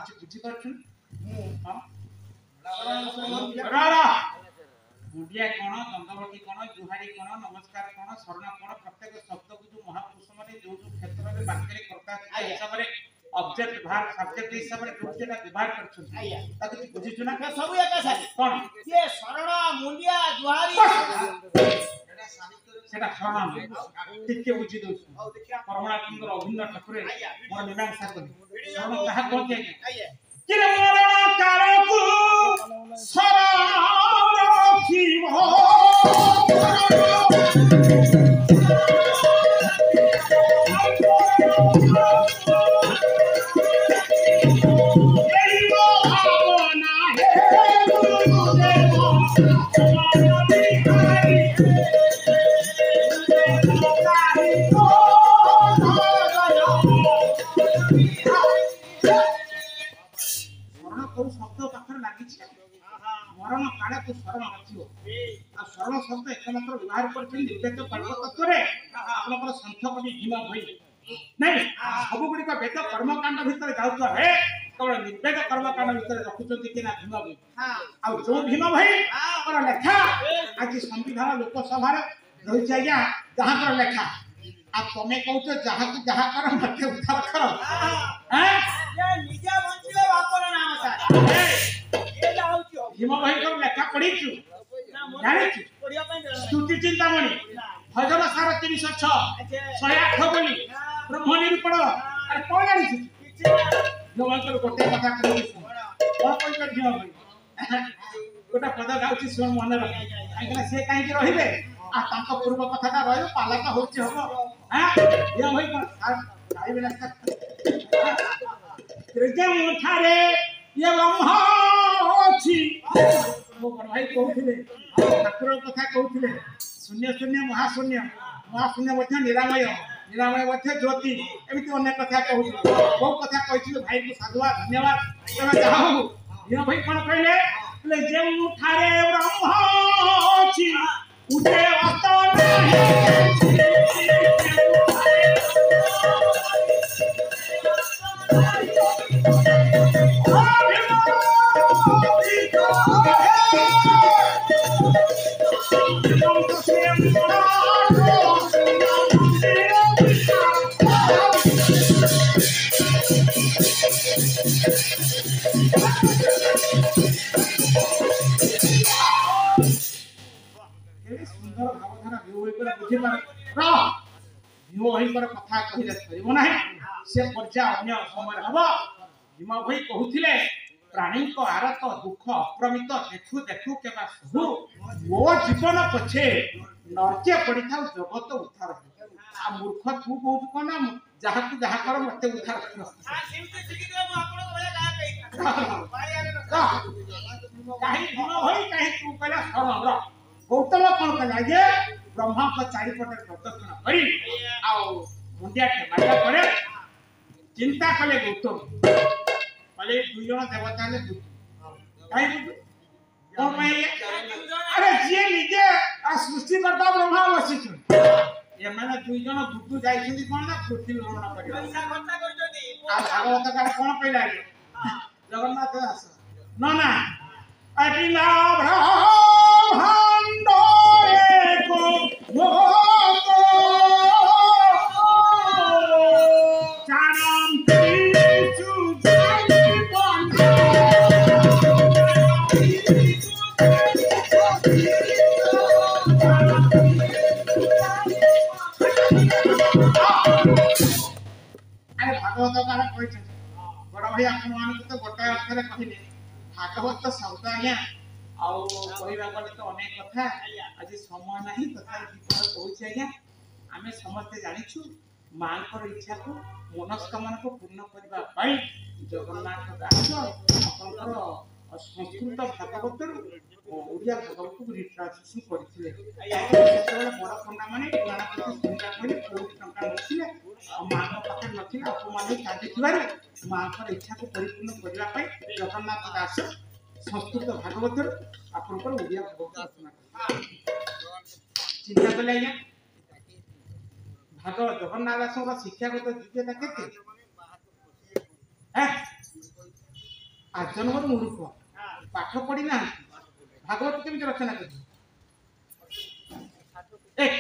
କିଛି ବୁଝିପାରୁଛୁ मुंडिया कौन दंडवती कौन जुहारी कौन नमस्कार कौन शरण कौन प्रत्येक शब्द को जो महापुरुष माने जो क्षेत्र में वाक्य रे करता हिसाब रे ऑब्जेक्ट भार सब्जेक्ट हिसाब रे जो जेटा व्यवहार करछन ताकि बुझी सुना सब एका साथी कौन ये शरण मुंडिया जुहारी सेटा शरण टिके बुझी दो परमणा चंद्र अभिन्न ठाकुर मोर मीमांसा करी शरण कहा कोन के किरे मरण कारकु शरण रखिब मरण काले को शरण रखियो आ शरण शब्द एकमात्र व्यवहार करछन निर्वेद कर्म तत्व रे आपनकर संथ कवि भीम भई नहीं सब गुडी का वेद कर्म कांड भीतर जाउतो हे केवल निर्वेद कर्म कांड भीतर रखुचंती कि ना भीम भई आ जो भीम भई पर लेखा आज संविधान लोकसभा रे रहि जाया जहां पर लेखा आ तमे कहउछो जहां की जहां कर मते उद्धार कर हैं ये निजे बंचिले बापर नाम सा ये जाउछो भीम भाई को लेखा पढ़ीछु जानि छु पढ़िया पई स्तुति चिंतामणि भजन सार 306 108 बोली ब्रह्म निरूपण अरे कोन जानि छु भगवान गोटे कथा कहू और कोन कर भीम भाई गोटा पद गाउछि सुन मन रख काइकना से काई के रहिबे आ तांको पूर्व कथाटा रहयो पालाका होछि हबो हैं भीम भाई कोन गाइबे ना त्रिजय मुठारे ये ब्रह्मा अछि मो भाई कहउथिले ठाकुर कथा कहउथिले शून्य शून्य महाशून्य मध्य निरामय मध्य ज्योति एमिति अनेक कथा कहउथिले बहुत कथा कहिथिले भाई को साधुवाद धन्यवाद तमे जाऊ ये भाई कोन कहले ले जे मुठारे ब्रह्मा अछि उठे वास्ता नाही भीम भाई कथा कहले सरिबो नाही से पर्जा अन्य समय हबो भीम भाई कहउथिले प्राणी को आरत दुख अप्रमित देखु देखु केबा सहु मो जीवन पछे नर्चे पड़ी था जगत उद्धार आ मूर्ख तू बहुत कोना जहा तू जहा कर मते उद्धार कर हां सिमते सिखि दे मु आपन को भले कहा काहे भीम भाई काहे तू कहला शरण र गौतम कोन कहला जे ब्रह्मा को चारि पटे प्रदक्षिण करी आ मुंडिया के मारला करे चिंता कले गौतम पले दुई जन देवता ने काई कोन में अरे जे निजे आ सृष्टि करता ब्रह्मा वसिछु ये माने दुई जन बुद्धू जाइछिंदी कोन ना पृथ्वी भ्रमण करी पैसा खर्च करजोदी आ भागवत का कोन कहला जगन्नाथ दास ना ना अटिला ब्रह्मांड एको मोको चानम तिचु जाई बंधा अरे भागवत काल कहछ बड़ भाई आपन मान तो गोटा अक्षर कहिले भागवत शब्द आया आउ कहबा गले तो अनेक कथा आज समय नाही तथा विचार कहछि आज्ञा आमे समस्त जानिछु मांकर इच्छा को मनस्कामना को पूर्ण करबा पई जगन्नाथ दास आपनकर संस्कृत भागवत ओडिया भागवत को रिट्रांसलेशन करथिले सेतेबेले बड़ पंडा माने गाना प्रति सुनिया कोइ कोटी टंका नथिले मां को पाखे नथिले अपमान काटी थिबारे मांकर इच्छा को परिपूर्ण करबा पई जगन्नाथ दास संस्कृत भागवत आपनकर ओडिया भागवत रचना चिंता कले आज्ञा भागवत जगन्नाथ दास शिक्षागत योग्यता केते आज जन्म मूर्ख पाठ पढ़ी ना भागवत केमती रचना कर एक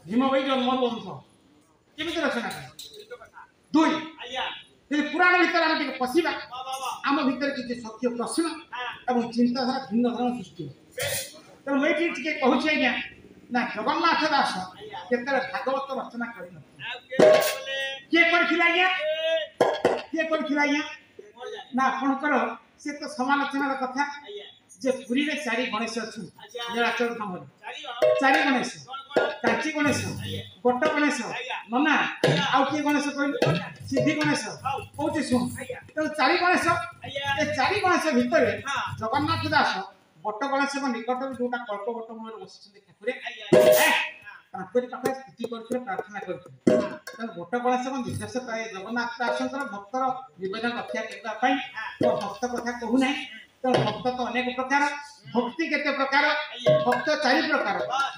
भीम भाई जन्म वंश केमती रचना कर दुई पुराण भीतर आम टे पशिबा आम भीतर किसी सत्य प्रश्न और चिंताधारा भिन्न धरण सृष्टि तेणु मुझे टे कहूँ आज्ञा ना जगन्नाथ दास केतरे भागवत रचना कर किए आज्ञा किए आज्ञा ना आपणकर से तो समालोचनार कथा जे पुरी रे चारि गणेश अछि नीलाचल धाम चारि गणेश कांची गणेश गोट गणेश नना आउ के गणेश कहली सिद्धि गणेश कहते सुन तो चारि गणेश ए चारि गणेश भितर जगन्नाथ दास बट गणेश निकट जोटा कल्प बट मूल बसिଛନ୍ତି ठाकुरे तांकरी पाखे स्थिति करथिले प्रार्थना करथिले त बट गणेश निर्देश पाए जगन्नाथ दासଙ୍କର भक्तर निवेदन रक्षा करबा पई तो भक्त कथा कहू नै तो भक्त तो अनेक प्रकार भक्ति केते प्रकार भक्त चारि प्रकार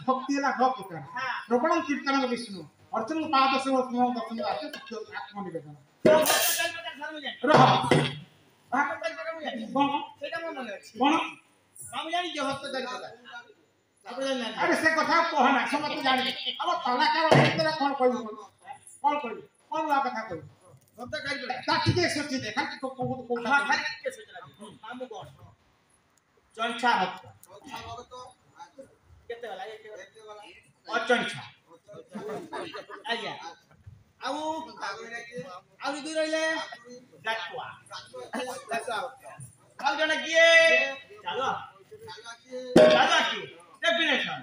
भक्ति हला 9 प्रकार श्रवण कीर्तन विष्णु अर्चन पाद से दर्शन आसे आत्म निवेदन रह कौन हम जानी जे हस्त चारि प्रकार आप जान अरे से कथा कहना समझ जानी अब कलाकार भीतर कौन कौन ला कथा कहि हस्त चारि प्रकार ता ठीक सोची दे खाली को हां खाली के सोचला हम कोन चंछा हस्त केते वाला अचंछा आज्ञा आउ दूर रहिले डाकुआ आउ जने किए चलो चलो की डेफिनेशन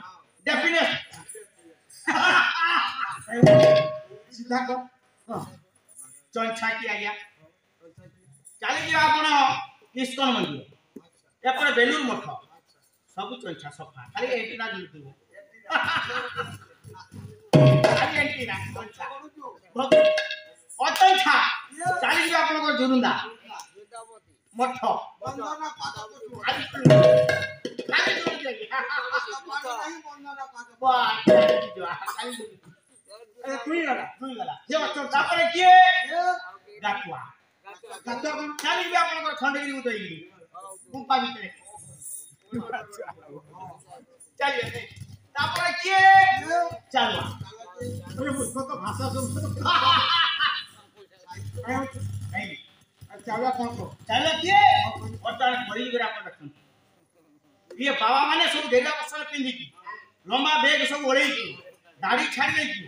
सीधा कर चंछा की आज्ञा चली जी आपण इस्कन मंदिर एपर बेलूर मठ सब चंछा सफा खाली एंटीना जुलुथिबो खाली एंटीना चंछा अचंछा चली जी आपण को जुरुंदा मठ बंदना पादा को खाली जुलुथि वाह खाली ए तुई गला जे बच्चों तापर किए डाकुआ कथा चली जी आपण को खंडगिरी उतैली गुंपा भितरे चलिए तापर किए चलो अरे मुझको तो भाषा सब नहीं चाला कौन को चलो किए वर्तमान भरी गरा अपन रखन ये बाबा माने सब ढेरा वस्त्र पिंदी की लंबा बैग सब ओढ़ी की दाढ़ी छाड़ दे की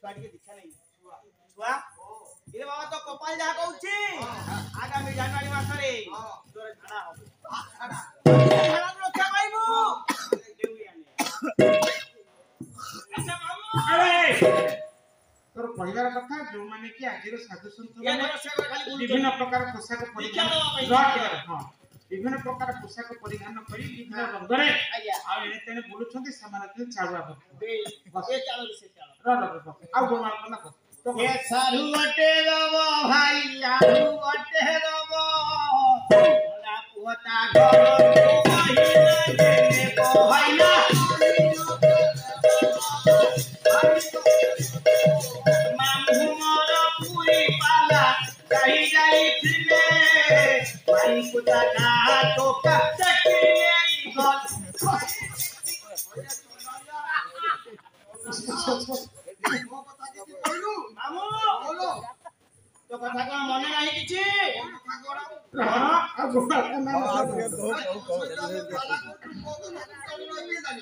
छाड़ के दिखा नहीं छुआ ये बाबा तो कपाल जा कहउची आगामी जनवरी मास रे तोर खाना हो खाना रक्षा पाइबो अच्छा मामू अरे तोर परिवार कथा जो माने कि आजिर साधु संत ये माने रक्षा खाली विभिन्न प्रकार पोशाक दीक्षा दवा पाई। परिधान हां विभिन्न प्रकार पोशाक परिधान करी विभिन्न रंगरे आज्ञा आ एने तेने बोलुछंती सामान्य चालुआ भक्त ये चालो से चालो आ गोमाल कना को तो ये साधु अटे रबो भाई आधु अटे रबो ओला पुता घर को महिना देने को हैना मामू मोर पूरी पाला कही जाई फिले भाई पुता ना तो का चकिए गल मामू बोलो तो कथा को मने नाही किछि आ गोमाल कना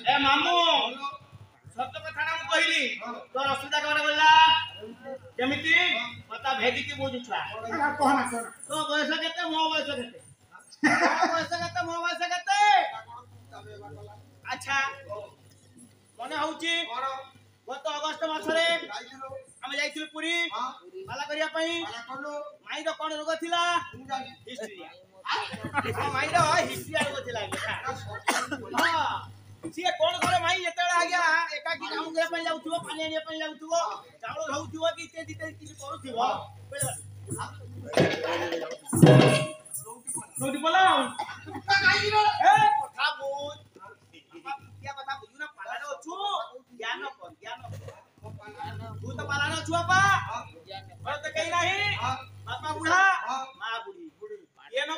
ए मामू सत्य कथा ना कहली तो असुविधा कोन बोलला केमिति पता भेदी के बुझु छुआ कहना कहना तो बयस केते मो बयस केते मो बयस केते अच्छा मने होउची गत अगस्त मासरे आमे जाइथिलु पुरी माला करिया पई माई रो कोन रोग थिला हिस्ट्रिया माई रो हिस्ट्रिया रोग थिला हां सिए कोन करे माई जेतेला आ गया एकाकी काम करे पई जाउथुबो पानी आनिया पई जाउथुबो चावल धौथुबो कि ते दिते कि करूथुबो नोटी बोलाओ ए कथा बोल क्या कथा बुझु ना पालानो छु ज्ञान तू तो पालानो छु आपा और तो कहीं नहीं बापा बूढ़ा मां बूढ़ी ये न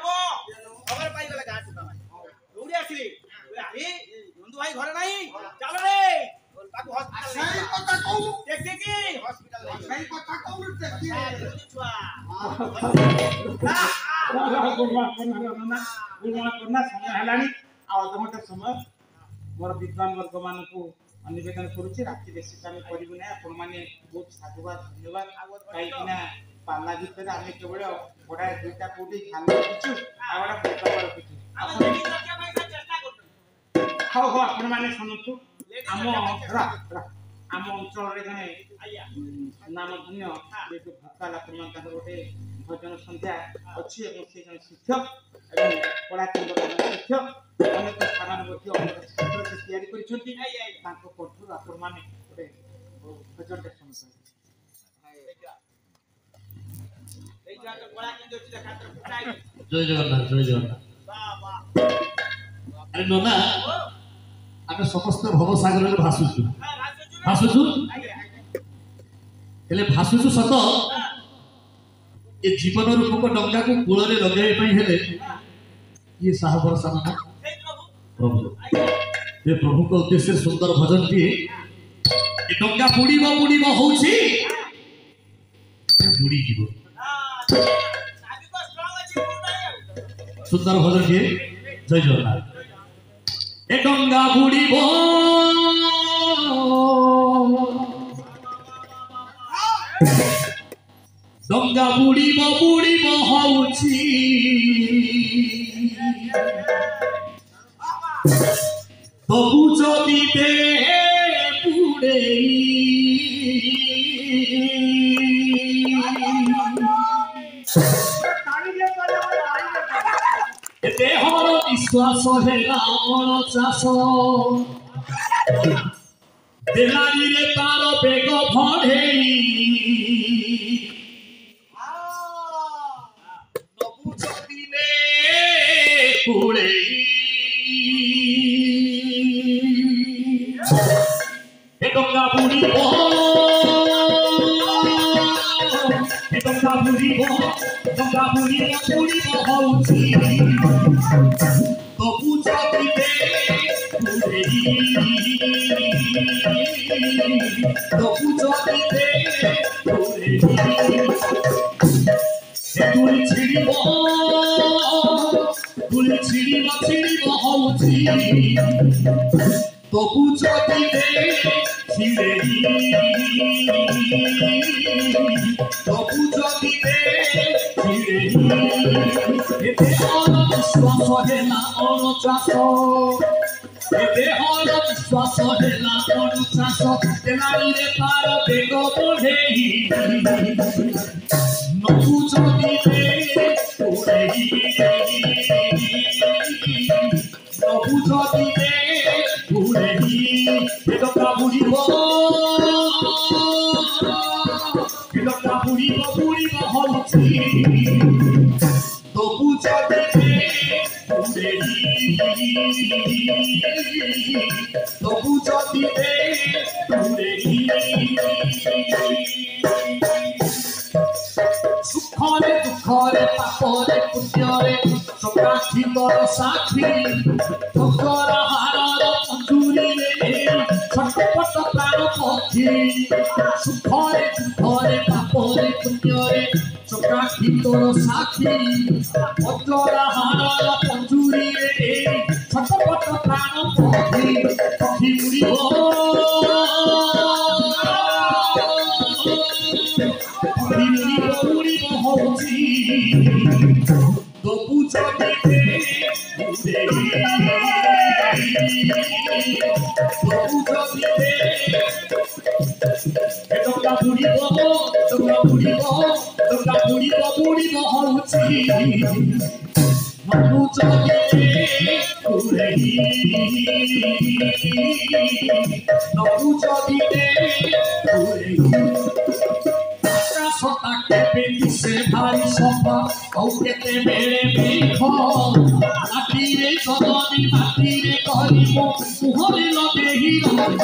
करना समय हेलानी अधघंटे समय मोर विद्वान वर्ग मान निवेदन करुच्ची राति बेसी आम करूँ ना आपण मैंने बहुत साधुवाद धन्यवाद कहीं पाला भितर आम केवल गोटाए दुईटा कौटी खाली रखीचु आड़ा पेपर रखीचु हाँ हाँ आपण मैंने शुणु आम आम अंचल जड़े नामधन्य भोकाल आपण गोटे भजन संध्या अच्छी से जन शिक्षक कलाकेन्द्र शिक्षक अनेक स्थान छात्र से तैयारी कठोर आपण मैंने गोटे भजन जय जगन्नाथ जय जगन्नाथ अरे नना आम समस्त भवसागर में भासुचु भासुचु हेले भासुचु सत ये जीवन रूपक डंगा को कूल में लगे ये साह भरसा ना प्रभु ये प्रभु को उद्देश्य सुंदर भजन टी डंगा बुड़ीब बुड़ीब होउछि बुड़ी जीव सुंदर भजन टी जय जगन्नाथ ए डंगा बुड़ीब डंगा बुड़ीब बुड़ीब होउछि तबु जदि दे बुड़ेई देहर विश्वास हेला अणचाष देलानी रे तार बेग भड़ेई डंगा बुड़ीब बुड़ीब होउछि तबु जदि दे बुड़ेई तबु जदि दे बुड़ेई तुल छिड़ीब होउछि तबु जदि दे छिड़ेई तबु जदि दे छिड़ेई एते हर विश्वास हेला अणचाष एते हर विश्वास हेला अणचाष देलानी रे तार बेग बढ़ेई नबु जदि दे बुड़ेई नबु जदि दे बुड़ेई डंगा बुड़ीब बुड़ीब होउछि तबु जदि दे बुड़ेई तबु जदि दे बुड़ेई सुखरे दुखरे पापरे पुण्यरे सकाखितर साक्षी भक्तर हारर पंजुरी रे छटपट प्राण पक्षी सुखरे दुखरे पापरे पुण्यरे सकाखितर साक्षी भक्तर हारर पंजुरी रे छटपट प्राण पक्षी पक्षी बुड़ीब होउछि तबु जदि दे बुड़ेई तबु जदि दे डंगा बुड़ीब बुड़ीब होउछि तबु जदि दे बुड़ेई तबु जदि दे बुड़ेई सता के से भारी सफा औकेते मेरे मेघ माटी रे जदनी माटी रे करिबो मुहरे लदेही रंग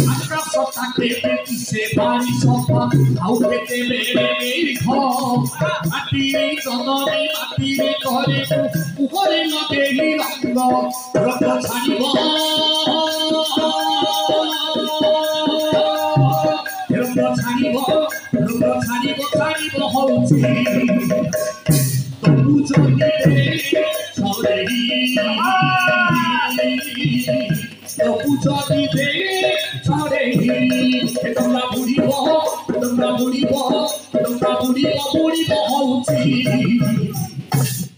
आकाश ताके से भारी सफा औकेते मेरे मेघ माटी रे जदनी माटी रे करिबो मुहरे लदेही रंग रंग छाड़िबो रंग छाड़िबो होउछि তবু যদি ছড়ে তবু যদি ছড়ে তোমরা বুড়িব হଉଛି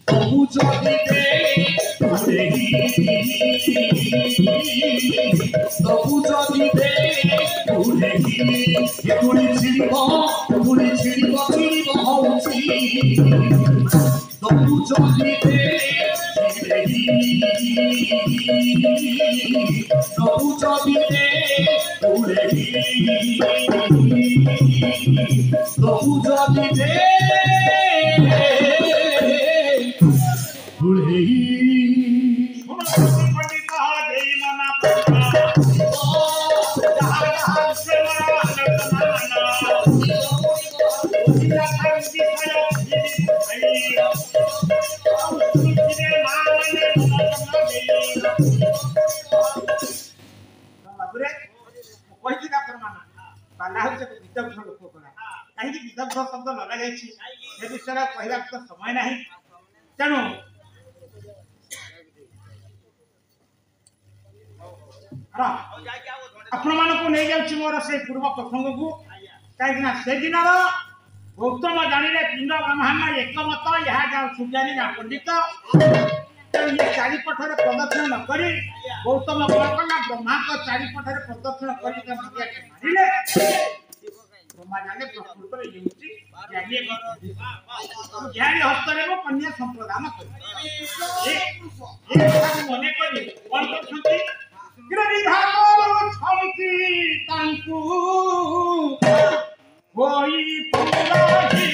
তবু যদি ছড়ে তবু যদি গুড়ি ছিড়িব হଉଛି তবু যদি তবু যদি তবু যদি पंडित देई मना शब्द लगा विषय कहला तो समय ना तेणु आपण मानक नहीं जाऊँ मोर से पूर्व प्रसंग को कहीं से दिन गौतम जानिले पिंड ब्रह्मांड एकमत यहाँ सूर्यानी पंडित ये चारिपटर प्रदक्षिण न करी गौतम कौन कला ब्रह्मा को चारिपटर प्रदक्षिण करी मारिले ब्रह्मा जाने प्रकृत हस्तरे वो कन्या संप्रदान कर मन करी कौन कर गिरिधार छमकी तांकु होई पुराही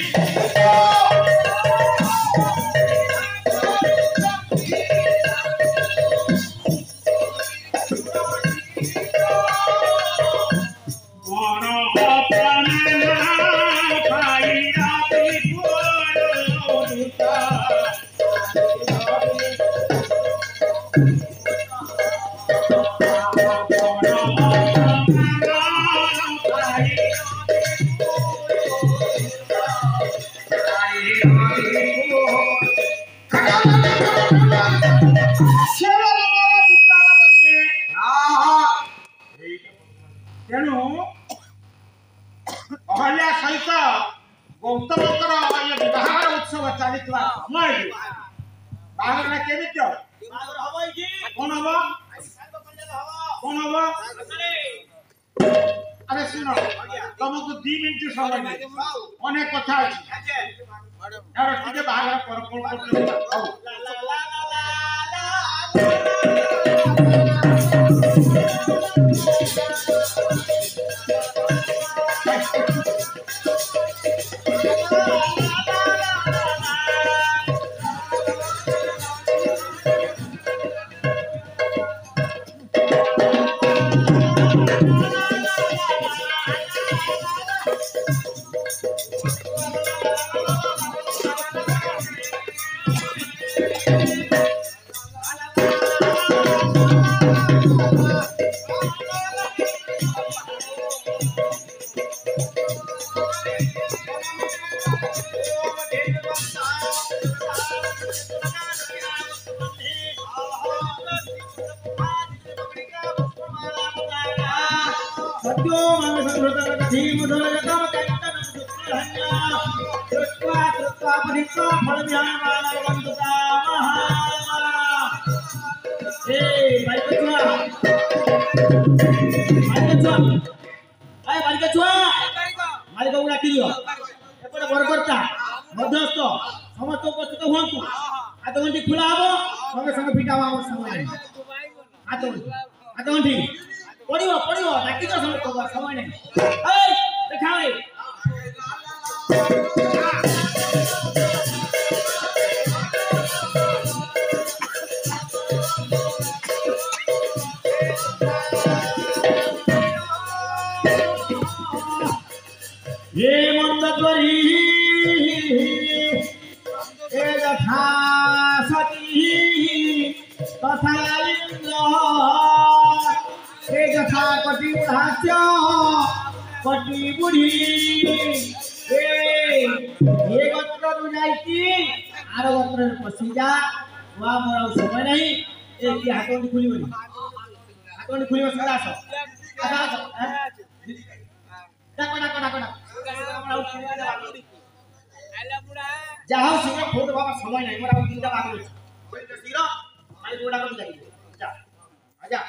तेणु अहल्या सहित गौतम विवाह उत्सव चली समय बाहर केमी कौन हम कौन हम अरे सुन तुमको 2 मिनट समय अनेक कथा यार टिके बाहर पर मध्यस्थ समस्त उपस्थित हूँ हाथ गंठी खुला हम संगे संगे फिटा समय हाथ गंठी पड़ो पड़ो डाकिच समय नहीं देखा ये मंद करी यथा सती तथा यथा कटी बुढ़ाच कटी बुढ़ी ଏ ଗତ୍ରରୁ ଯାଇକି ଆର ଗତ୍ରରେ ପଶିଯା ଛୁଆ ମୋର ଆଉ ସମୟ ନାହିଁ ଏ କି ହାତଟି ଖୋଲିବନି ହାତଟି ଖୋଲିବ ସଦା ଆସ ଡାକ ଡାକ ଡାକ ଡାକ ଯାହା ହଉ ଶୀଘ୍ର ଫୋଟ ବାବା ସମୟ ନାହିଁ ମୋର ଆଉ ତିନିଟା ବାହାଘର ଅଛି ଶୀଘ୍ର ଭାଇ ଗୋଟା କରି ଯାଇକି ଯା ଯା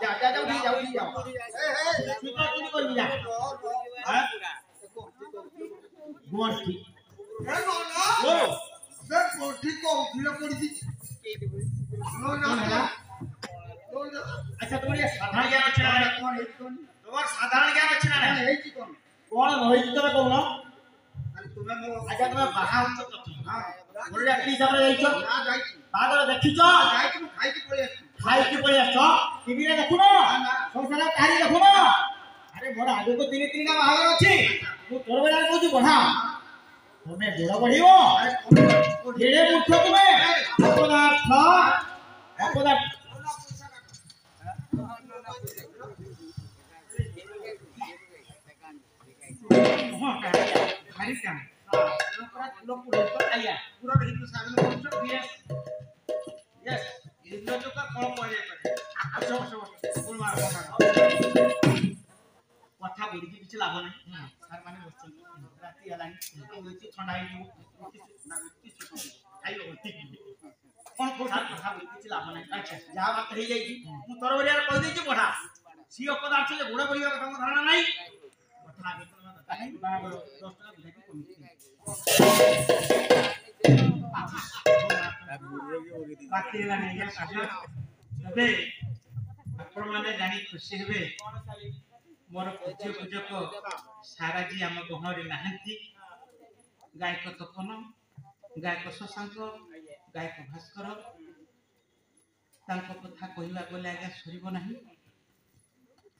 যা যা যাও যাও যাও সুতা তুমি করবি যা হ্যাঁ গোন ঠিক ଏ ନନା ও ସେ କୋଠି କହୁଥିଲେ ପଡିଛି ନନା আচ্ছা তোমার এই সাধারণ জ্ঞান আছে না କଣ ହେଇଛି କଣ তোমার সাধারণ জ্ঞান আছে না ହେଇଛି କଣ কোন রহিত তুমি কହୁন ଆରେ ତୁମେ ମୋ আচ্ছা তুমি বাহা হচ্ছ কত ହଁ ওরে কি হিসাবে যাইছো ନା ଯାଇଛି বাদর দেখিছ ଯାଇଛି ମୁଁ ଖାଇକି ପଳେଇ ଆସିଛି খাইকি পড়ে আসছ টিভি রে দেখুন সংসার কারি দেখুন আরে মোর আগুকো তিনটা বাহাঘর আছে মু তোর বেলা কইছি বঢ়া তুমি গোড় বঢ়িব ଆରେ ঢেড়ে মুঠ তুমি অপদার্থ অপদার্থ ভারি কাম লোক পুরো আইয়া ପୁରା ହିନ୍ଦୁ ସାଧନ କରୁଛ यस यस ହିନ୍ଦୁ ଲୋକ କଣ କହିବା ପାରେ আচ্ছা আচ্ছা ফুল মার কথা বলি কিছু লাভ নাই স্যার মানে বসছেন রাতি হেলানি ঠান্ডা হয়ে খাইব ঠিক কোন কথা বলি কিছু লাভ নাই আচ্ছা যা বাত হয়ে যাইছি মু তোর বলিয়ার কই দেইছি বড়া সি অপদার্থ যে গোড়া বড়িবা কথা মো ধারণা নাই কথা আগে তো না তাই 10 টাকা বুঝাইতে কমিছি রাতি হেলানি আচ্ছা তবে ଆପଣ ମାନେ ଜାଣି ଖୁସି ହେବେ ମୋର ପୂଜ୍ୟ ପୂଜକ ସାରାଜୀ ଆମ ଗହଣରେ ନାହାନ୍ତି ଗାୟକ ତପନ ଗାୟକ ଶଶାଙ୍କ ଗାୟକ ଭାସ୍କର ତାଙ୍କ କଥା କହିବା ଗଲେ ଆଜ୍ଞା ସରିବ ନାହିଁ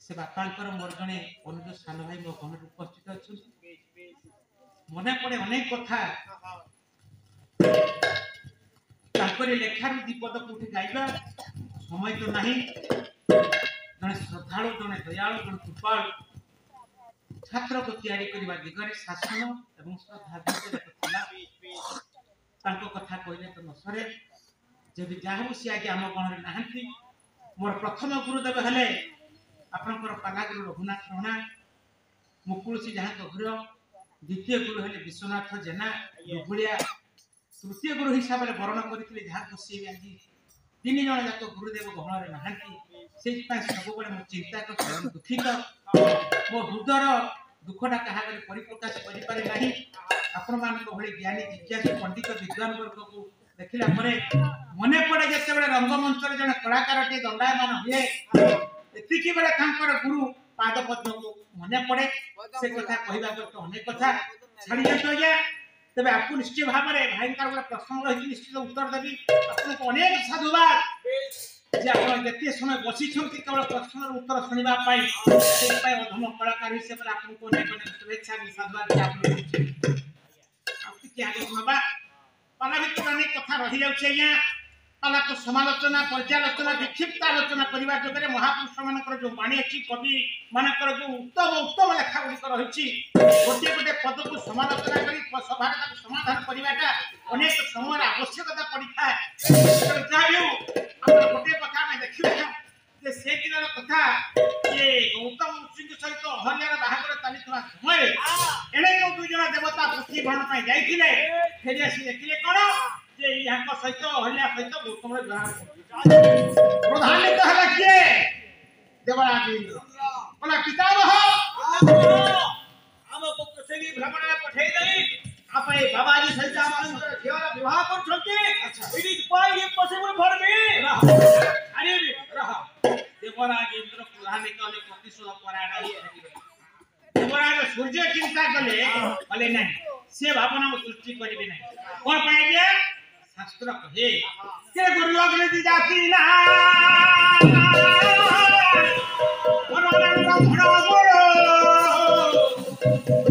ସେ ବାପାଙ୍କର ମୋର ଜଣେ ଅନୁଜ ସାନ ଭାଇ ମୋ ଗହଣରେ ଉପସ୍ଥିତ ଅଛନ୍ତି ମନେ ପଡ଼େ ଅନେକ କଥା ତାଙ୍କରି ଲେଖାରୁ ଦିପଦ କୋଉଠି ଗାଇବା ସମୟ ତ ନାହିଁ ଜଣେ ଶ୍ରଦ୍ଧାଳୁ ଜଣେ ଦୟାଳୁ ଜଣେ କୃପାଳୁ ଛାତ୍ରକୁ ତିଆରି କରିବା ଦିଗରେ ଶାସନ ଏବଂ ଶ୍ରଦ୍ଧା ଥିଲା ତାଙ୍କ କଥା କହିଲେ ତ ନ ସରେ ଯଦି ଯାହା ହଉ ସିଏ ଆଜି ଆମ ଗଣରେ ନାହାନ୍ତି ମୋର ପ୍ରଥମ ଗୁରୁଦେବ ହେଲେ ଆପଣଙ୍କର ପାଲାଗୁରୁ ରଘୁନାଥ ରଣା ମୁକୁଳସୀ ଯାହାଙ୍କ ଘର ଦ୍ୱିତୀୟ ଗୁରୁ ହେଲେ ବିଶ୍ୱନାଥ ଜେନା ଡୁବୁଳିଆ ତୃତୀୟ ଗୁରୁ ହିସାବରେ ବରଣ କରିଥିଲେ ଯାହାକୁ ସିଏ ଆଜି ତିନି ଜଣ ଯାକ ଗୁରୁଦେବ ଗହଣରେ ନାହାନ୍ତି ସେଇଥିପାଇଁ ସବୁବେଳେ ମୁଁ ଚିନ୍ତା କରୁଛି ଦୁଃଖିତ ମୋ ହୃଦୟର ଦୁଃଖଟା କାହା ଆଗରେ ପରିପ୍ରକାଶ କରିପାରେ ନାହିଁ ଆପଣମାନଙ୍କ ଭଳି ଜ୍ଞାନୀ ଜିଜ୍ଞାସୁ ପଣ୍ଡିତ ବିଦ୍ୱାନ ବର୍ଗକୁ ଦେଖିଲା ପରେ ମନେ ପଡ଼େ ଯେତେବେଳେ ରଙ୍ଗମଞ୍ଚରେ ଜଣେ କଳାକାରଟିଏ ଦଣ୍ଡାୟମାନ ହୁଏ ଏତିକି ବେଳେ ତାଙ୍କର ଗୁରୁ ପାଦ ପଦ୍ମକୁ ମନେ ପଡ଼େ ସେ କଥା କହିବାକୁ ତ ଅନେକ କଥା ଛାଡ଼ି ଯାଆନ୍ତୁ ଆଜ୍ଞା ତେବେ आपको निश्चय भाବରେ ଭାଇଙ୍କର ଗୋଟେ ପ୍ରଶ୍ନ ରହିଛି ନିଶ୍ଚିତ ଉତ୍ତର ଦେବି ଆପଣଙ୍କୁ ଅନେକ ସାଧୁବାଦ ଯେ ଆପଣ ଯେତେ ସମୟ ବସିଛନ୍ତି କେବଳ ପ୍ରଶ୍ନର ଉତ୍ତର ଶୁଣିବା ପାଇଁ ସେଥିପାଇଁ ଅଧମ କଳାକାର ହିସାବରେ ଆପଣଙ୍କୁ ଅନେକ ଅନେକ ଶୁଭେଚ୍ଛା ଏବଂ ସାଧୁବାଦ ଜ୍ଞାପନ କରୁଛି ଆଉ ଟିକେ ଆଗକୁ ନେବା ପାଲା ଭିତରେ ଅନେକ କଥା ରହିଯାଉଛି ଆଜ୍ଞା ପାଲାକୁ ସମାଲୋଚନା ପର୍ଯ୍ୟାଲୋଚନା ବିକ୍ଷିପ୍ତ ଆଲୋଚନା କରିବା ଯୋଗରେ ମହାପୁରୁଷ ମାନଙ୍କର ଯୋଉ ବାଣୀ ଅଛି କବି ମାନଙ୍କର ଯୋଉ ଉତ୍ତମ ଉତ୍ତମ ଲେଖା ଗୁଡ଼ିକ ରହିଛି ଗୋଟିଏ ଗୋଟିଏ ପଦକୁ ସମାଲୋଚନା କରି ସଭାରେ ତାକୁ ସମାଧାନ କରିବାଟା ଅନେକ ସମୟର ଆବଶ୍ୟକତା ପଡ଼ିଥାଏ ଆମର ଗୋଟିଏ କଥା ଆମେ ଦେଖିବା ଯେ ସେ ଦିନର କଥା ଯେ ଗୌତମ ଋଷିଙ୍କ ସହିତ ଅହଲ୍ୟାର ବାହାଘର ଚାଲିଥିବା ସମୟରେ ଏଣେ ଯୋଉ ଦୁଇ ଜଣ ଦେବତା ପୃଥ୍ୱୀ ଭ୍ରମଣ ପାଇଁ ଯାଇଥିଲେ ଫେରି ଆସି ଦେଖିଲେ କଣ ଯେ ୟାଙ୍କ ସହିତ ଅହଲ୍ୟା ସହିତ ଗୌତମର ବିବାହ ପ୍ରଧାନିତ ହେଲା କିଏ ଦେବରାଜ ଇନ୍ଦ୍ର କହିଲା ପିତାମହ ଆମକୁ ପୃଥିବୀ ଭ୍ରମଣରେ ପଠେଇ ଦେଇ ଆପଣ ଏ ବାବାଜୀ ସହିତ ଆମର ଝିଅର ବିବାହ କରୁଛନ୍ତି ଏଠି ପାଇ ପଶିବୁନି ଭରମି ଆରେ ରହ ଦେବରାଜ ଇନ୍ଦ୍ର ପ୍ରଧାନିତ ଅନେକ ପ୍ରତିଶୋଧ ପରାୟଣ ଦେବରାଜ ସୂର୍ଯ୍ୟ ଚିନ୍ତା କଲେ କହିଲେ ନାହିଁ ସେ ଭାବନା ସୃଷ୍ଟି କରିବେ ନାହିଁ କଣ ପାଇଁ ଆଜ୍ଞା শাস্ত্র কহে কে গুরু অগ্নি জাতি না মনোরঞ্জন ঘন গুরু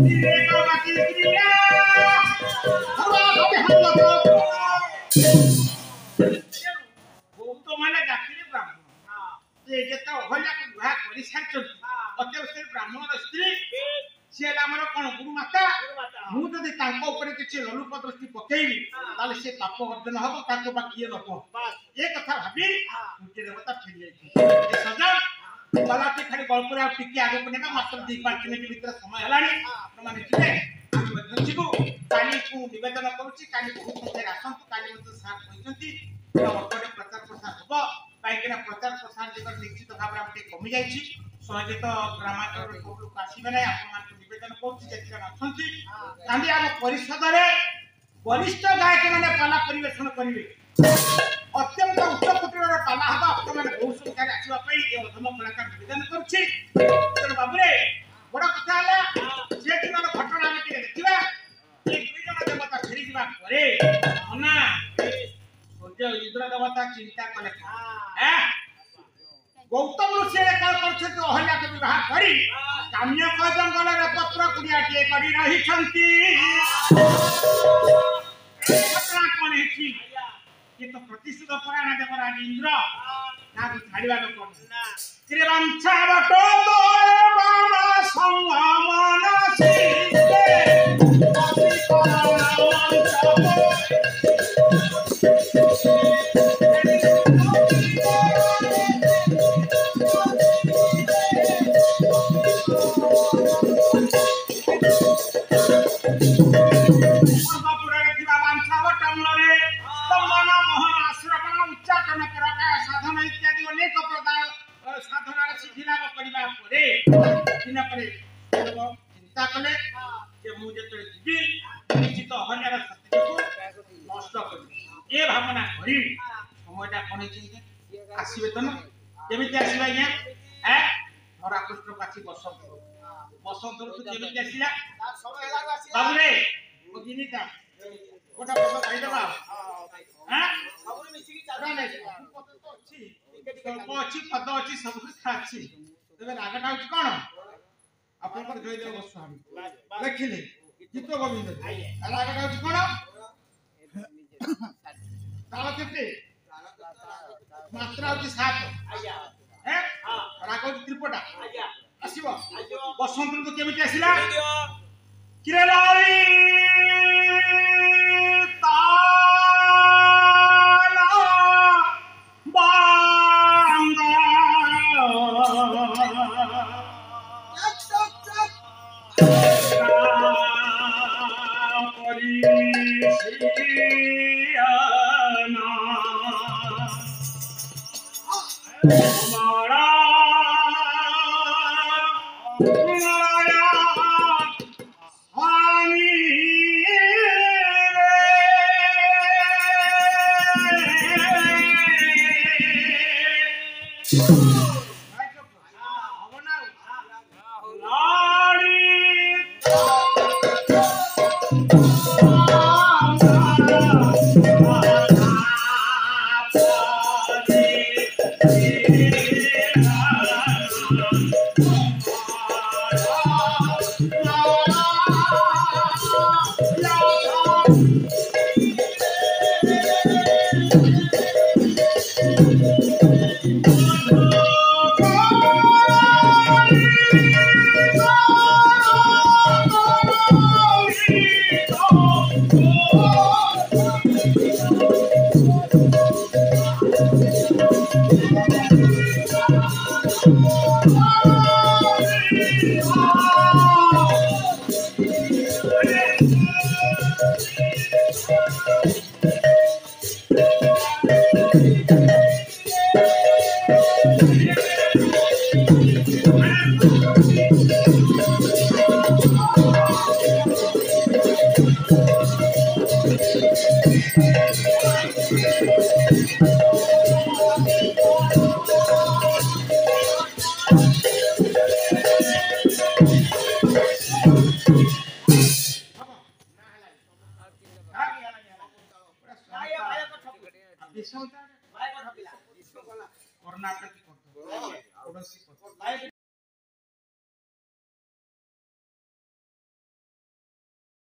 দিলে বাকি ক্রিয়া সর্বা ভাবে হাত বহুত মানে জাতির ব্রাহ্মণ যে যেটা অহল্যাকে বিবাহ করে সারছেন অতএব সে ব্রাহ্মণর স্ত্রী সে আমার কোন গুরু মাতা କିଛି ଲୋଲୁପ ଦୃଷ୍ଟି ପକେଇବି ତାହେଲେ ସେ ପାପ ଅର୍ଜନ ହବ ତାକୁ ବା କିଏ ନବ ଏ କଥା ଭାବି ସୂର୍ଯ୍ୟ ଦେବତା ଫେରି ଯାଇଛନ୍ତି ସଜା ଗଲାଟି ଖାଲି ଗଳ୍ପରେ ଆଉ ଟିକେ ଆଗକୁ ନେବା ମାତ୍ର 2-5 ମିନିଟ୍ ଭିତରେ ସମୟ ହେଲାଣି ଆପଣମାନେ ଯିବେ ଆମେ ମଧ୍ୟ ଯିବୁ କାଲିକୁ ନିବେଦନ କରୁଛି କାଲି ବହୁତ ସଂଖ୍ୟାରେ ଆସନ୍ତୁ କାଲି ମଧ୍ୟ ସାର୍ କହିଛନ୍ତି ଅଟୋରେ ପ୍ରଚାର ପ୍ରସାର ହବ କାହିଁକିନା ପ୍ରଚାର ପ୍ରସାର ଦିଗରେ ନିଶ୍ଚିତ ଭାବରେ ଆମେ ଟିକେ କମି ଯାଇଛି ସହଜେ ତ ଗ୍ରାମାଞ୍ଚଳର ସବୁ ଲୋକ ଆସିବେ ନାହିଁ ଆପଣମାନଙ୍କୁ ନିବେଦନ କରୁଛି ଯେତିକି ଅଛନ୍ତି କାଲି ଆମ ପରିଷଦରେ ବରିଷ୍ଠ ଗାୟକମାନେ ପାଲା ପରିବେଷଣ କରିବେ ଅତ୍ୟନ୍ତ ଉଚ୍ଚ କୋଟିର ପାଲା ହବ ଆପଣମାନେ ବହୁ ସଂଖ୍ୟାରେ ଆସିବା ପାଇଁ ଏ ଅଧମ କଳାକାର ନିବେଦନ କରୁଛି ତେଣୁ ବାବୁରେ ବଡ଼ କଥା ହେଲା ସେ ଦିନର ଘଟଣା ଆମେ ଟିକେ ଦେଖିବା ଏ 2 ଜଣ ଦେବତା ଫେରିଯିବା ପରେ ନା ସୂର୍ଯ୍ୟ ଇନ୍ଦ୍ର ଦେବତା ଚିନ୍ତା କଲେ ଗୌତମ ଋଷି କଣ କରୁଛନ୍ତି ଅହଲ୍ୟାକୁ ବିବାହ କରି କାମ୍ୟକ ଜଙ୍ଗଲରେ ପତ୍ର କୁଡ଼ିଆଟିଏ କରି ରହିଛନ୍ତି ଘଟଣା କଣ ହେଇଛି ये तो प्रतिशुद्ध पुराण देवराज इंद्र ताकि छाड़िबा लोक त्रिवंशा बटो तोरे मामा संगमन सीते पति साधन इत्यादि अनेक प्रकार साधनार सिद्धि लाभ करबा परे दिन परे चिंता कले जे मु जेते जीवी निश्चित अहन्यार शक्ति को नष्ट कर ए भावना करी সময়টা কোন চিন্তা আসিবে তো না কেমিতি আসিবা আজ্ঞা ধরা কৃষ্ণ কাছি বসন্ত ঋতু কেমিতি আসিলা সময় হেলা আসিলা বাবুরে ও জিনিতা গোটা বসন্ত খাইদেবা ସବୁରେ ମିଶିକି ଚାଲୁନା ପଦ ତ ଅଛି ଗଳ୍ପ ଅଛି ପଦ ଅଛି ସବୁ କଥା ଅଛି ତେବେ ରାଗଟା ହଉଛି କଣ ଆପଣଙ୍କର ଜୟଦେବ ଗୋସ୍ୱାମୀ ଲେଖିଲେ ଗୀତ ଗୋବିନ୍ଦ ରାଗଟା ହଉଛି କଣ ତାଳ କେତେ ମାତ୍ରା ହଉଛି 7 ରାଗ ହଉଛି ତ୍ରିପଟା ଆସିବ ବସନ୍ତ ଋତୁ କେମିତି ଆସିଲା କିରଲାଳି